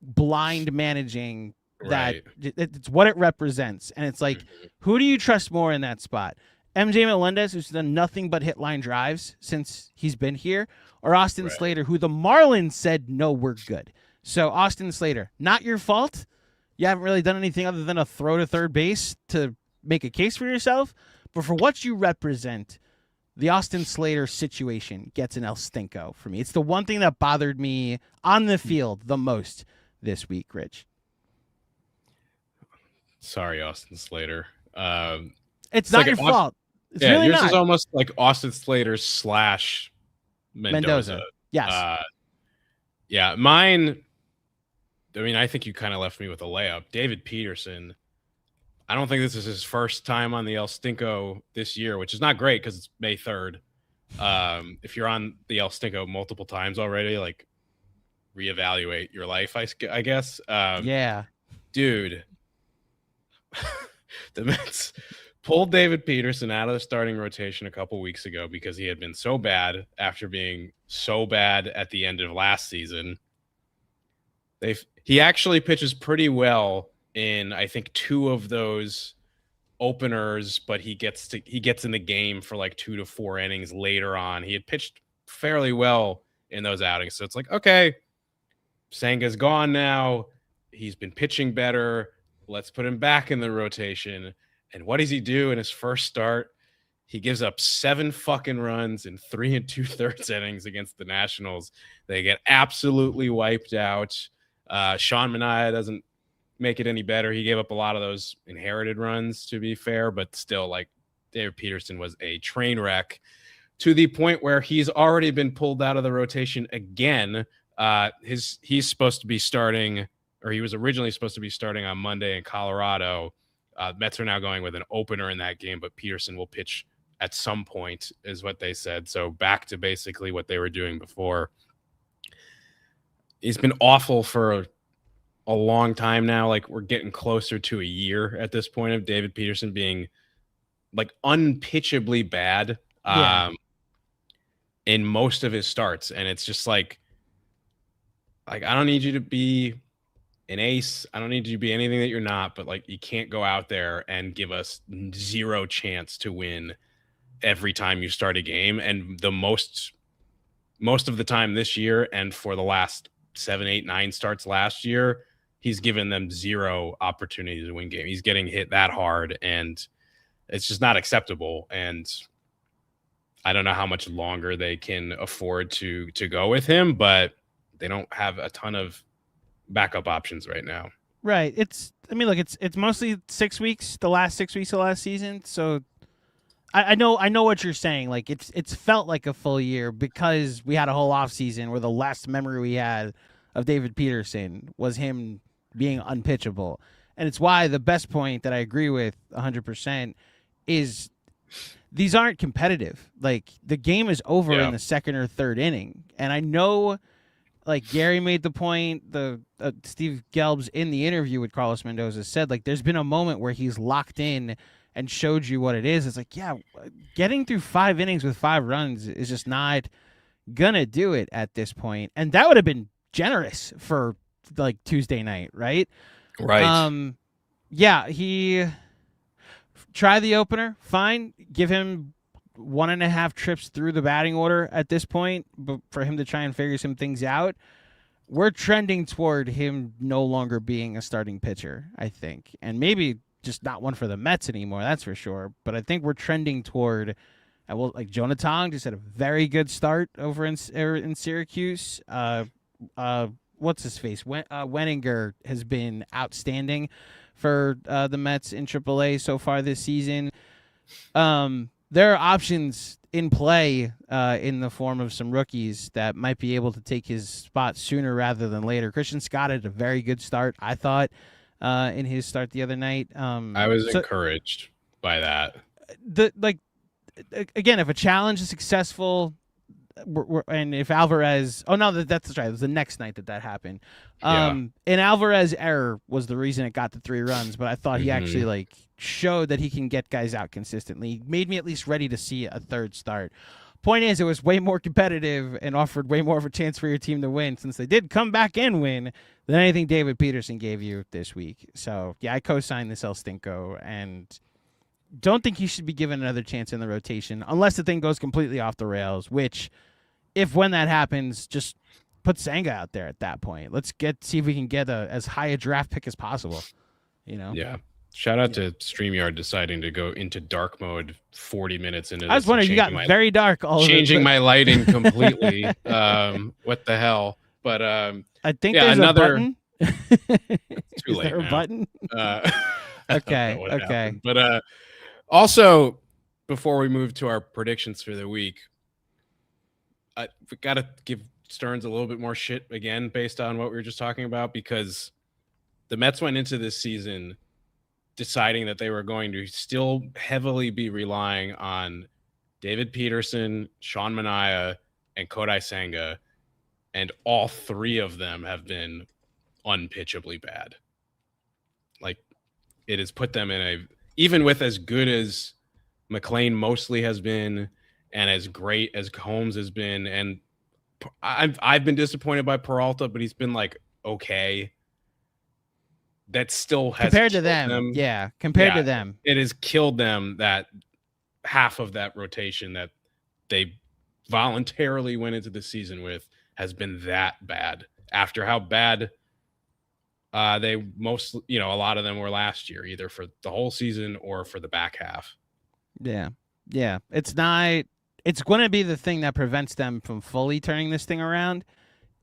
blind managing that it's what it represents. And it's like, who do you trust more in that spot? MJ Melendez, who's done nothing but hit line drives since he's been here, or Austin Right. Slater, who the Marlins said, no, we're good. So Austin Slater, not your fault. You haven't really done anything other than a throw to third base to make a case for yourself. But for what you represent, the Austin Slater situation gets an El Stinko for me. It's the one thing that bothered me on the field the most this week, Rich. Sorry, Austin Slater. It's not your fault. It's really yours not. is almost like Austin Slater / Mendoza. Yes. Yeah, mine. I mean, I think you kind of left me with a layup. David Peterson. I don't think this is his first time on the El Stinko this year, which is not great because it's May 3rd. If you're on the El Stinko multiple times already, like reevaluate your life, I guess. Yeah. Dude, the Mets pulled David Peterson out of the starting rotation a couple weeks ago because he had been so bad after being so bad at the end of last season. He actually pitches pretty well in, I think, 2 of those openers, but he gets in the game for like 2 to 4 innings later on. He had pitched fairly well in those outings. So it's like, okay, Senga's gone now. He's been pitching better. Let's put him back in the rotation. And what does he do in his first start? He gives up 7 fucking runs in 3 2/3 innings against the Nationals. They get absolutely wiped out. Sean Manaea doesn't make it any better. He gave up a lot of those inherited runs, to be fair, but still, like, David Peterson was a train wreck to the point where he's already been pulled out of the rotation again. He's supposed to be starting, or he was originally supposed to be starting on Monday in Colorado. Mets are now going with an opener in that game, but Peterson will pitch at some point, is what they said. So back to basically what they were doing before. He's been awful for a long time now. Like, we're getting closer to a year at this point of David Peterson being like unpitchably bad in most of his starts. And it's just like, I don't need you to be an ace. I don't need you to be anything that you're not, but like, you can't go out there and give us 0 chance to win every time you start a game. And the most of the time this year, and for the last 7, 8, 9 starts last year, he's given them 0 opportunity to win game. He's getting hit that hard, and it's just not acceptable. And I don't know how much longer they can afford to go with him, but they don't have a ton of backup options right now. Right. It's mostly 6 weeks, the last 6 weeks of last season. So I know what you're saying. Like, it's felt like a full year because we had a whole offseason where the last memory we had of David Peterson was him being unpitchable. And it's why the best point that I agree with 100% is these aren't competitive. Like, the game is over in the second or third inning. And I know, like, Gary made the point, Steve Gelbs in the interview with Carlos Mendoza said, like, there's been a moment where he's locked in and showed you what it is. It's like, yeah, getting through 5 innings with 5 runs is just not gonna do it at this point. And that would have been generous for like Tuesday night, right? Right. Yeah, he try the opener, fine. Give him 1.5 trips through the batting order at this point, but for him to try and figure some things out. We're trending toward him no longer being a starting pitcher, I think. And maybe just not one for the Mets anymore, that's for sure. But I think we're trending toward, like, Jonah Tong just had a very good start over in Syracuse. What's his face? Wenninger has been outstanding for the Mets in AAA so far this season. There are options in play in the form of some rookies that might be able to take his spot sooner rather than later. Christian Scott had a very good start, I thought, in his start the other night. I was encouraged by that. Again, if a challenge is successful, and if Alvarez, that's right, it was the next night that happened. And Alvarez error was the reason it got the 3 runs, but I thought he actually like showed that he can get guys out consistently. Made me at least ready to see a third start. Point is, it was way more competitive and offered way more of a chance for your team to win, since they did come back and win, than anything David Peterson gave you this week. So yeah, I co-signed this El Stinko, and don't think he should be given another chance in the rotation unless the thing goes completely off the rails, which when that happens, just put Senga out there at that point. Let's see if we can get as high a draft pick as possible, Yeah. Shout out to StreamYard deciding to go into dark mode 40 minutes into this. I was wondering, you got very dark. Changing my lighting completely. What the hell? But I think there's a button. It's too late. Is there a button? Okay. Happened. But also, before we move to our predictions for the week, we got to give Stearns a little bit more shit again based on what we were just talking about, because the Mets went into this season deciding that they were going to still heavily be relying on David Peterson, Sean Manaea, and Kodai Senga, and all three of them have been unpitchably bad. Like, it has put them in even with as good as McLean mostly has been, and as great as Holmes has been, and I've been disappointed by Peralta, but he's been like okay. That still has compared to them. Yeah, compared to them, it has killed them. That half of that rotation that they voluntarily went into the season with has been that bad. After how bad they a lot of them were last year, either for the whole season or for the back half. Yeah. It's not. It's going to be the thing that prevents them from fully turning this thing around,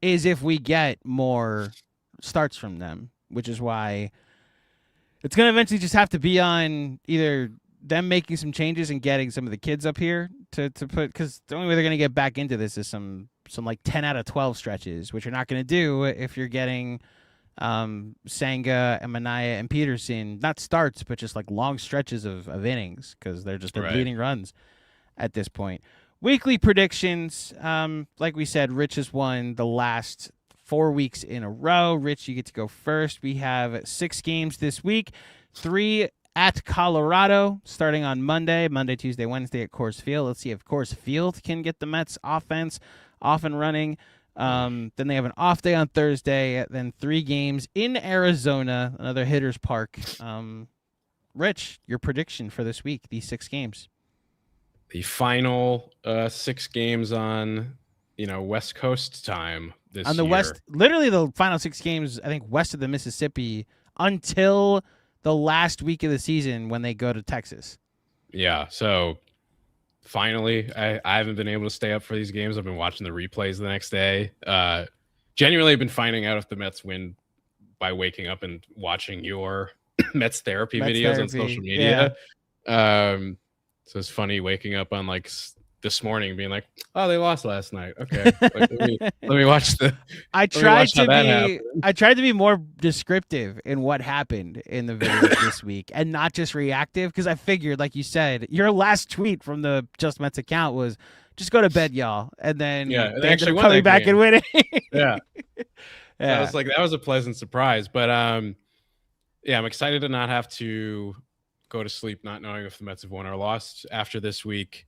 is if we get more starts from them, which is why it's going to eventually just have to be on either them making some changes and getting some of the kids up here to put, because the only way they're going to get back into this is some like 10 out of 12 stretches, which you're not going to do if you're getting Senga and Manaea and Peterson, not starts, but just like long stretches of innings, because they're bleeding runs at this point. Weekly predictions. Like we said, Rich has won the last 4 weeks in a row. Rich, you get to go first. We have 6 games this week. 3 at Colorado, starting on Monday, Tuesday, Wednesday at Coors Field. Let's see if Coors Field can get the Mets offense off and running. Then they have an off day on Thursday. Then 3 games in Arizona, another hitter's park. Rich, your prediction for this week, these 6 games. The final 6 games on, West Coast time this year. On the West, literally the final 6 games, I think, west of the Mississippi until the last week of the season when they go to Texas. Yeah, so finally, I haven't been able to stay up for these games. I've been watching the replays the next day. Genuinely, I've been finding out if the Mets win by waking up and watching your Mets therapy videos on social media. Yeah. So it's funny waking up on like this morning being like, oh, they lost last night. Okay. Like, let me watch the. I tried to be more descriptive in what happened in the videos this week and not just reactive, because I figured, like you said, your last tweet from the Just Mets account was just go to bed, y'all. And then they actually won coming back and winning. Yeah. So I was like, that was a pleasant surprise. But I'm excited to not have to go to sleep not knowing if the Mets have won or lost after this week.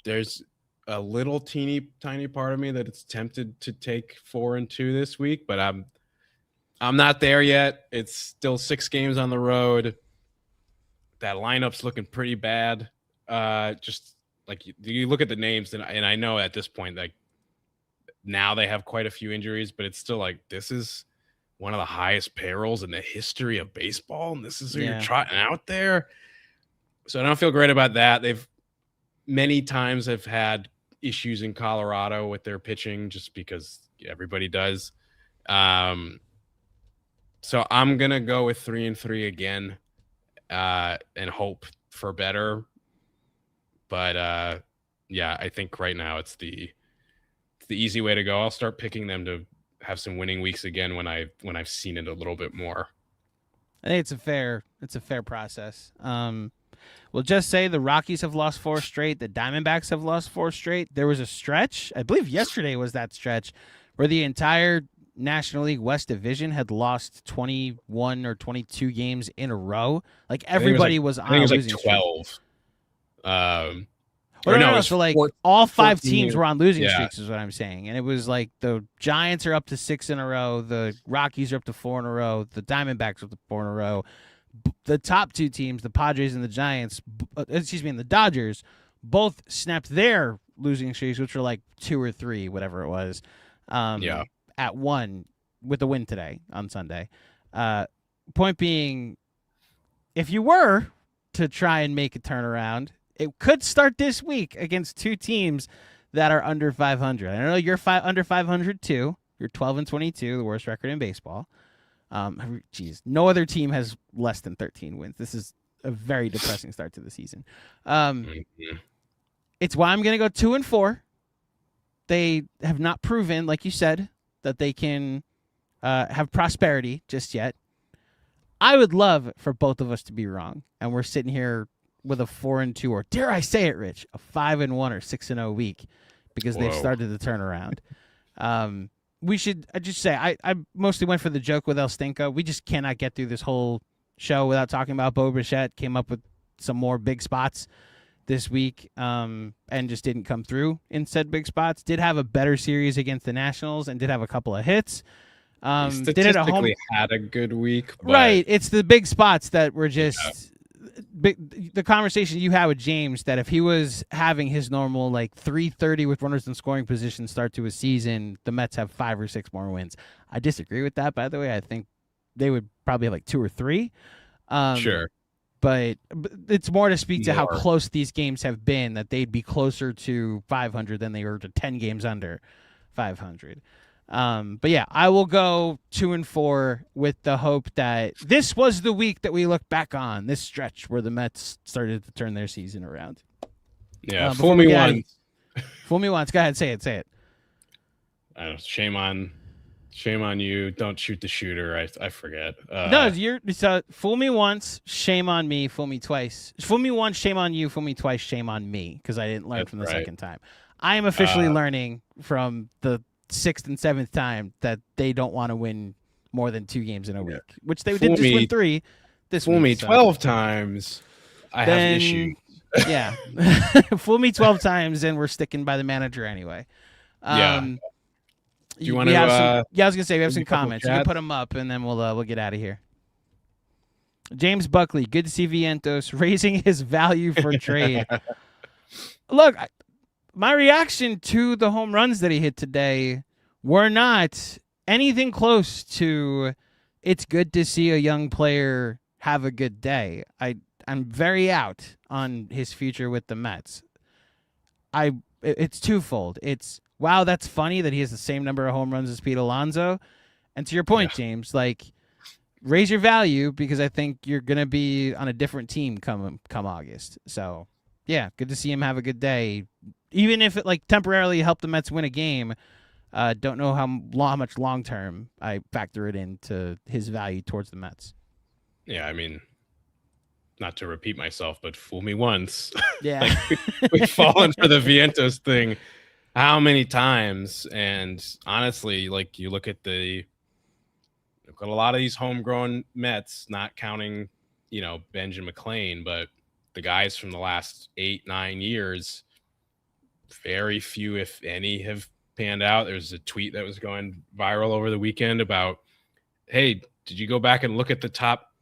There's a little tiny part of me that it's tempted to take 4-2 this week, but I'm not there yet. It's still 6 games on the road. That lineup's looking pretty bad. Just like you look at the names, and I know at this point, like now they have quite a few injuries, but it's still like this is one of the highest payrolls in the history of baseball, and this is who you're trotting out there. So I don't feel great about that. They've many times have had issues in Colorado with their pitching, just because everybody does. So I'm gonna go with 3-3 again, and hope for better. But I think right now it's the easy way to go. I'll start picking them to have some winning weeks again when I've seen it a little bit more. I think it's a fair process. We'll just say the Rockies have lost 4 straight. The Diamondbacks have lost 4 straight. There was a stretch, I believe yesterday was that stretch, where the entire National League West Division had lost 21 or 22 games in a row. Like everybody was on a losing streak. 12. So like all 5 teams were on losing streaks is what I'm saying. And it was like the Giants are up to 6 in a row. The Rockies are up to 4 in a row. The Diamondbacks are up to 4 in a row. the top two teams, the Padres and the Giants, and the Dodgers, both snapped their losing streaks, which were like 2 or 3, whatever it was, at 1 with the win today on Sunday. Point being, if you were to try and make a turnaround, it could start this week against 2 teams that are under 500. I know you're under 500 too. You're 12-22, the worst record in baseball. No other team has less than 13 wins. This is a very depressing start to the season. It's why I'm going to go 2-4. They have not proven, like you said, that they can have prosperity just yet. I would love for both of us to be wrong, and we're sitting here with a 4-2, or dare I say it, Rich, a 5-1 or 6-0 week because they've started to turn around. I just say I mostly went for the joke with El Stinko. We just cannot get through this whole show without talking about Bo Bichette. Came up with some more big spots this week, and just didn't come through in said big spots. Did have a better series against the Nationals and did have a couple of hits. Statistically had a good week, but... right? It's the big spots that were just big. The conversation you had with James that if he was having his normal like 330 with runners in scoring position start to a season, the Mets have 5 or 6 more wins. I disagree with that. By the way, I think they would probably have like 2 or 3. Sure. But it's more to speak to how close these games have been, that they'd be closer to 500 than they were to 10 games under 500. But yeah, I will go 2-4 with the hope that this was the week that we look back on, this stretch where the Mets started to turn their season around. Yeah, fool me once. Fool me once. Go ahead, say it. Shame on you. Don't shoot the shooter. I forget. Fool me once, shame on me. Fool me twice. Fool me once, shame on you. Fool me twice, shame on me, because I didn't learn from the second time. I am officially learning from the 6th and 7th time that they don't want to win more than 2 games in a week, which they did just win 3 this week. Fool me 12 times. I have issues. Yeah. Fool me 12 times and we're sticking by the manager anyway. Do you want to? I was gonna say we have some comments. You can put them up, and then we'll get out of here. James Buckley, good to see Vientos raising his value for trade. Look, my reaction to the home runs that he hit today were not anything close to. It's good to see a young player have a good day. I'm very out on his future with the Mets. It's twofold. It's wow, that's funny that he has the same number of home runs as Pete Alonso. And to your point, James, like, raise your value because I think you're going to be on a different team come August. So, yeah, good to see him have a good day. Even if it, like, temporarily helped the Mets win a game, don't know how much long-term I factor it into his value towards the Mets. Yeah, I mean, not to repeat myself, but fool me once. Yeah. We've fallen for the Vientos thing. How many times? And honestly, like, you look at a lot of these homegrown Mets, not counting, Benjamin McLean, but the guys from the last 8-9 years, very few, if any, have panned out. There's a tweet that was going viral over the weekend about, hey, did you go back and look at the top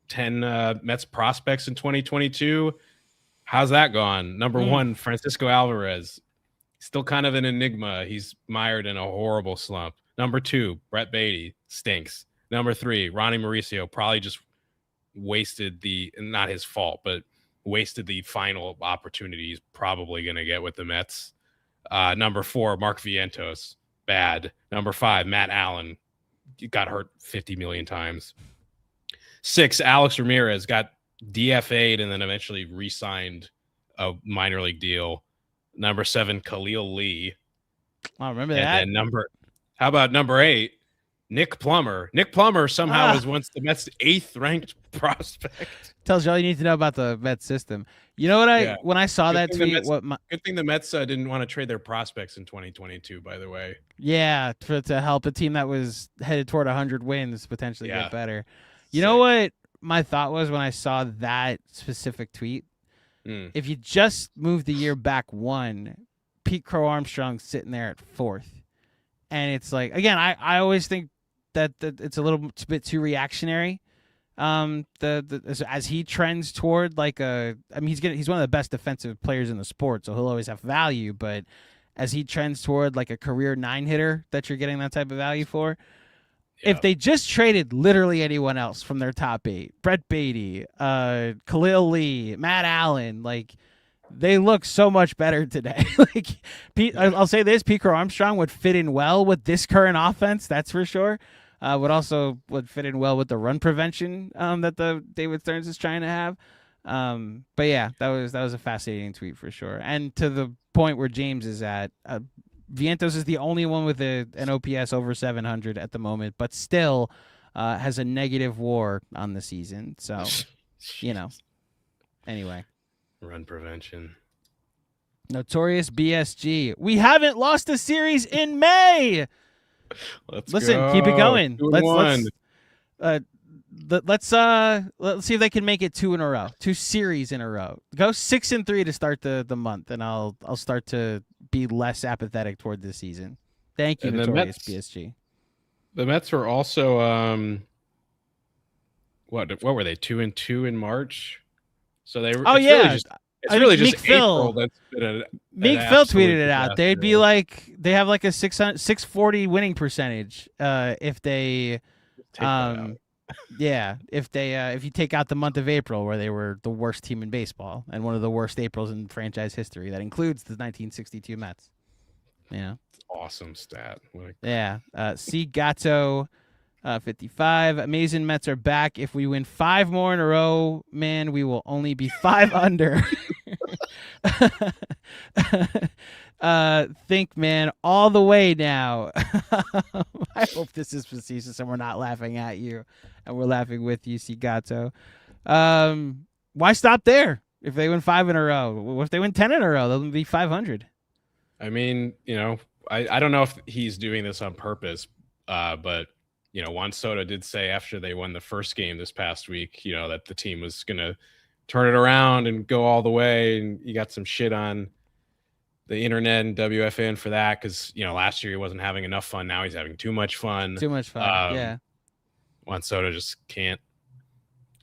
10 Mets prospects in 2022? How's that gone? Number 1, Francisco Alvarez. Still kind of an enigma. He's mired in a horrible slump. Number 2, Brett Beatty, stinks. Number 3, Ronnie Mauricio, probably just wasted not his fault, but wasted the final opportunity he's probably going to get with the Mets. Number 4, Mark Vientos, bad. Number 5, Matt Allen, got hurt 50 million times. 6, Alex Ramirez got DFA'd and then eventually re-signed a minor league deal. Number 7, Khalil Lee. I remember that. And then how about number 8, Nick Plummer? Nick Plummer somehow was once the Mets' 8th ranked prospect. Tells you all you need to know about the Mets system. You know what? When I saw that tweet, good thing the Mets didn't want to trade their prospects in 2022. By the way, yeah, to help a team that was headed toward 100 wins potentially get better. You know what my thought was when I saw that specific tweet? If you just move the year back 1, Pete Crow Armstrong's sitting there at 4th. And it's like, again, I always think that it's a little bit too reactionary As he trends toward like he's one of the best defensive players in the sport, so he'll always have value. But as he trends toward like a career 9 hitter that you're getting that type of value for, if they just traded literally anyone else from their top 8, Brett Beatty, Khalil Lee, Matt Allen, like they look so much better today. I'll say this: Pete Crow Armstrong would fit in well with this current offense, that's for sure. Would fit in well with the run prevention that the David Stearns is trying to have. But yeah, that was a fascinating tweet for sure. And to the point where James is at, Vientos is the only one with an OPS over 700 at the moment, but still has a negative WAR on the season. So, anyway. Run prevention. Notorious BSG. We haven't lost a series in May. Listen, go. Keep it going. 2-1. Let's see if they can make it 2 in a row, 2 series in a row. Go 6-3 to start the month, and I'll start to be less apathetic toward this season. Thank you, and Notorious BSG. The Mets were also what were they 2-2 in March? So they were. It's really just April. That's been Meek Phil tweeted it out. They'd be like they have like a 640 winning percentage if they if you take out the month of April where they were the worst team in baseball and one of the worst Aprils in franchise history. That includes the 1962 Mets. Awesome stat. C Gatto 55. Amazing Mets are back. If we win 5 more in a row, man, we will only be 5 under. Think, man, all the way now. I hope this is facetious and we're not laughing at you and we're laughing with you, Cigato. Why stop there? If they win 5 in a row, what if they win 10 in a row? They'll be 500. I mean, I don't know if he's doing this on purpose, but Juan Soto did say after they won the first game this past week, that the team was going to turn it around and go all the way. And you got some shit on the internet and WFN for that because, last year he wasn't having enough fun. Now he's having too much fun. Yeah. Juan Soto just can't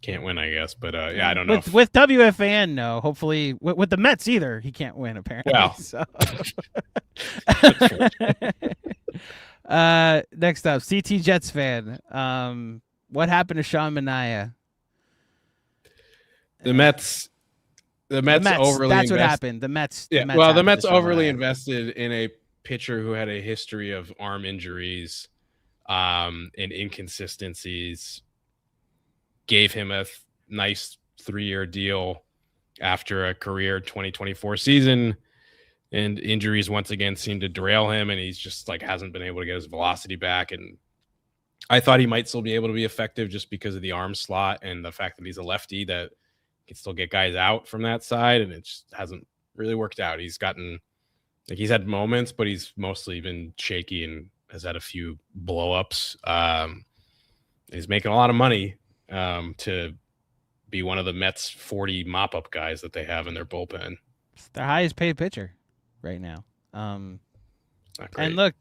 win, I guess. But, I don't know. With WFAN, no. Hopefully, with the Mets either, he can't win, apparently. Well. So. Next up, CT Jets fan. What happened to Sean Manaea? The Mets overly. That's what happened. The Mets. The Mets overly invested in a pitcher who had a history of arm injuries, and inconsistencies. Gave him a nice 3-year deal after a career 2024 season. And injuries once again seem to derail him, and he's just hasn't been able to get his velocity back. And I thought he might still be able to be effective just because of the arm slot and the fact that he's a lefty that can still get guys out from that side. And it just hasn't really worked out. He's had moments, but he's mostly been shaky and has had a few blow-ups. He's making a lot of money to be one of the Mets 40 mop-up guys that they have in their bullpen. It's their highest paid pitcher right now. And look,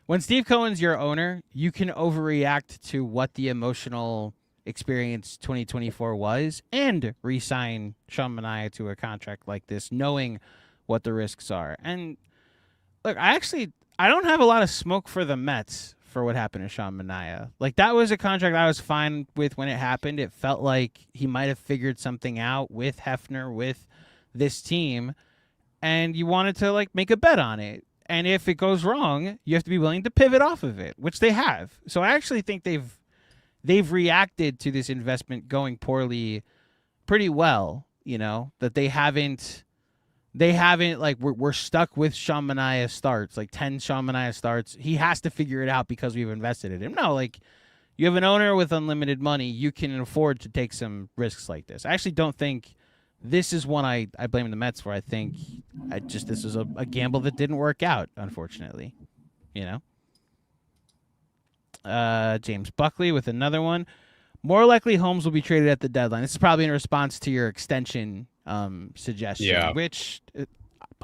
when Steve Cohen's your owner, you can overreact to what the emotional experience 2024 was and re-sign Sean Manaea to a contract like this, knowing what the risks are. And look, I don't have a lot of smoke for the Mets for what happened to Sean Manaea. That was a contract I was fine with when it happened. It felt like he might have figured something out with Hefner, with this team, and you wanted to make a bet on it. And if it goes wrong, you have to be willing to pivot off of it, which they have. So I actually think they've reacted to this investment going poorly pretty well, that they haven't we're stuck with Sean Manaea starts, 10 Sean Manaea starts. He has to figure it out because we've invested in him. No, you have an owner with unlimited money, you can afford to take some risks like this. I actually don't think this is one I blame the Mets for. I think this was a gamble that didn't work out, unfortunately. James Buckley with another one. More likely Holmes will be traded at the deadline. This is probably in response to your extension suggestion, which,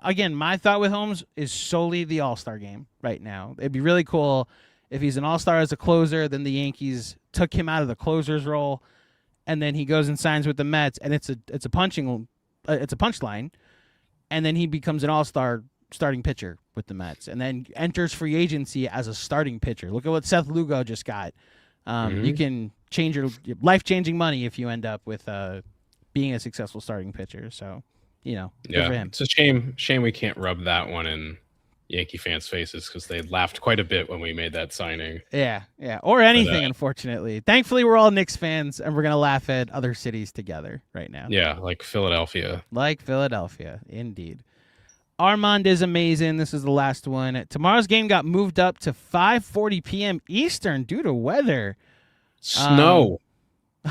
again, my thought with Holmes is solely the All-Star game right now. It'd be really cool If he's an all-star as a closer, then the Yankees took him out of the closer's role, and then he goes and signs with the Mets, and it's a punchline, and then he becomes an all-star starting pitcher with the Mets, and then enters free agency as a starting pitcher. Look at what Seth Lugo just got. You can change your life-changing money if you end up with being a successful starting pitcher. So, good for him. It's a shame we can't rub that one in Yankee fans' faces because they laughed quite a bit when we made that signing. Yeah, or anything, unfortunately. Thankfully, we're all Knicks fans, and we're going to laugh at other cities together right now. Yeah, like Philadelphia. Indeed. Armand is amazing. This is the last one. Tomorrow's game got moved up to 5:40 p.m. Eastern due to weather. Snow.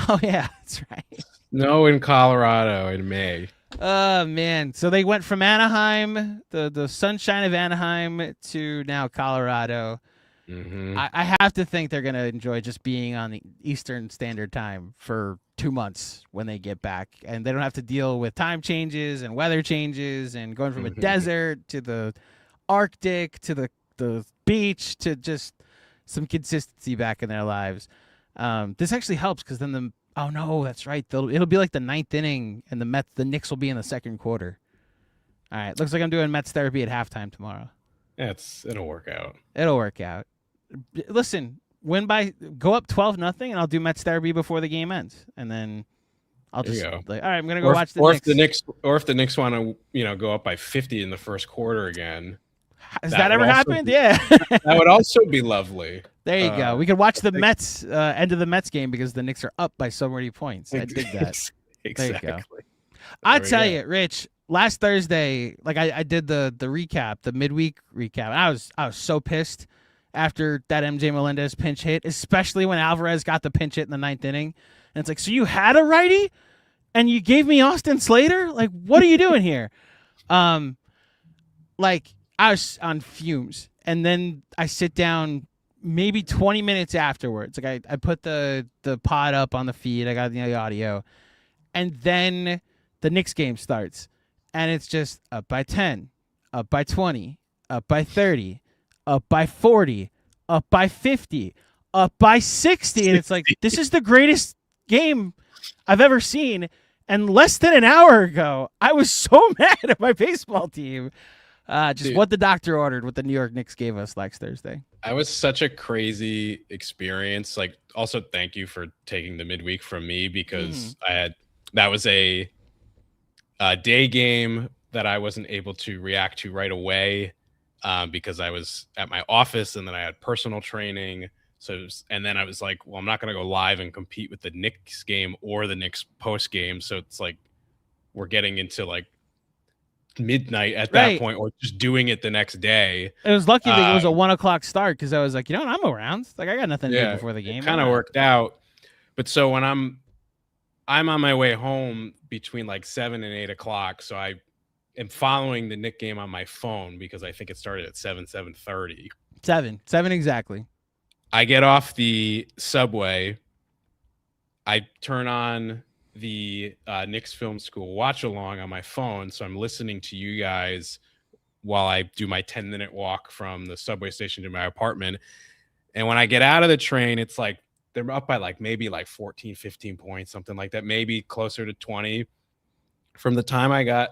Oh, yeah, that's right. Snow in Colorado in May. Oh, man. So they went from Anaheim, the sunshine of Anaheim, to now Colorado. Mm-hmm. I have to think they're going to enjoy just being on the Eastern Standard Time for 2 months when they get back. And they don't have to deal with time changes and weather changes and going from a desert to the Arctic to the beach to just some consistency back in their lives. This actually helps because then oh, no, that's right. It'll be like the ninth inning, and the Knicks will be in the second quarter. All right, looks like I'm doing Mets therapy at halftime tomorrow. Yeah, it'll work out. It'll work out. Listen, go up 12-0, and I'll do Mets therapy before the game ends, and then I'll just all right, I'm gonna go watch the Knicks. If the Knicks want to go up by 50 in the first quarter again. Has that ever happened? Yeah. That would also be lovely. There you go. We could watch the Mets end of the Mets game because the Knicks are up by so many points. I dig that. Exactly. There you go. I tell you, Rich, last Thursday, like I did the recap, the midweek recap. I was so pissed after that MJ Melendez pinch hit, especially when Alvarez got the pinch hit in the ninth inning. And it's like, so you had a righty and you gave me Austin Slater? Like, what are you doing here? Like, I was on fumes. And then I sit down maybe 20 minutes afterwards. Like I put the pod up on the feed. I got the audio. And then the Knicks game starts. And it's just up by 10, up by 20, up by 30, up by 40, up by 50, up by 60. And it's like, this is the greatest game I've ever seen. And less than an hour ago, I was so mad at my baseball team. Dude, what the doctor ordered, what the New York Knicks gave us last Thursday. That was such a crazy experience. Like, also thank you for taking the midweek from me because that was a day game that I wasn't able to react to right away because I was at my office and then I had personal training. And then I was like, well, I'm not going to go live and compete with the Knicks game or the Knicks post game. So it's like we're getting into like midnight at that point, or just doing it the next day. It was lucky that it was a 1 o'clock start because I was like, I'm around. Like I got nothing to do before the game. It kind of worked out. But so when I'm on my way home between like 7 and 8 o'clock, so I am following the Knick game on my phone because I think it started at 7:30. 7 exactly. I get off the subway. I turn on the Knicks Film School watch along on my phone, so I'm listening to you guys while I do my 10-minute walk from the subway station to my apartment. And when I get out of the train, it's like they're up by like maybe like 14, 15 points, something like that, maybe closer to 20. From the time I got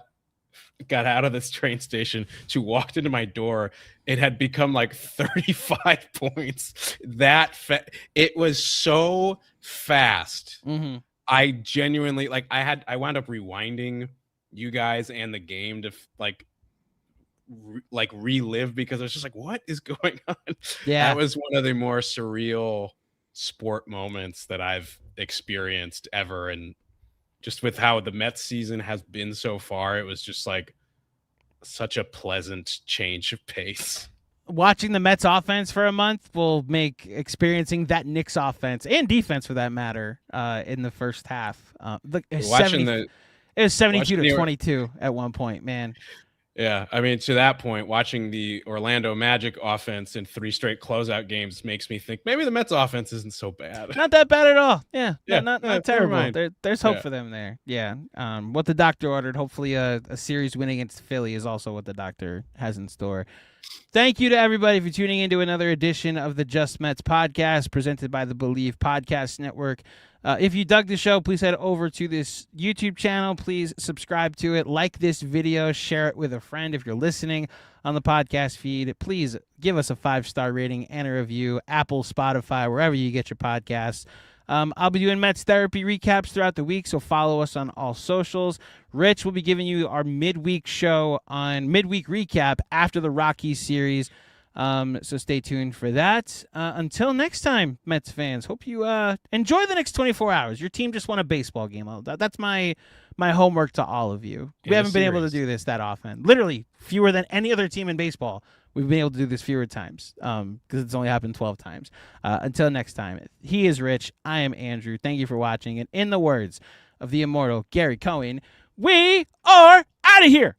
out of this train station to walked into my door, it had become like 35 points. It was so fast. Mm-hmm. I genuinely I wound up rewinding you guys and the game to relive because I was just like, what is going on? Yeah, that was one of the more surreal sport moments that I've experienced ever. And just with how the Mets season has been so far, it was just like such a pleasant change of pace. Watching the Mets offense for a month will make experiencing that Knicks offense and defense, for that matter, in the first half. It was 72 to 22 at one point, man. Yeah, I mean, to that point, watching the Orlando Magic offense in 3 straight closeout games makes me think maybe the Mets offense isn't so bad. Not that bad at all. Yeah, not terrible. There's hope for them there. Yeah. What the doctor ordered, hopefully a series win against Philly is also what the doctor has in store. Thank you to everybody for tuning into another edition of the Just Mets podcast presented by the Believe Podcast Network. If you dug the show, please head over to this YouTube channel. Please subscribe to it. Like this video. Share it with a friend. If you're listening on the podcast feed, please give us a 5-star rating and a review. Apple, Spotify, wherever you get your podcasts. I'll be doing Mets therapy recaps throughout the week, so follow us on all socials. Rich will be giving you our midweek show on midweek recap after the Rockies series. So stay tuned for that. Until next time, Mets fans, hope you enjoy the next 24 hours. Your team just won a baseball game. That's my homework to all of you. We haven't been able to do this that often. Literally, fewer than any other team in baseball. We've been able to do this fewer times because it's only happened 12 times. Until next time, he is Rich. I am Andrew. Thank you for watching. And in the words of the immortal Gary Cohen, we are out of here.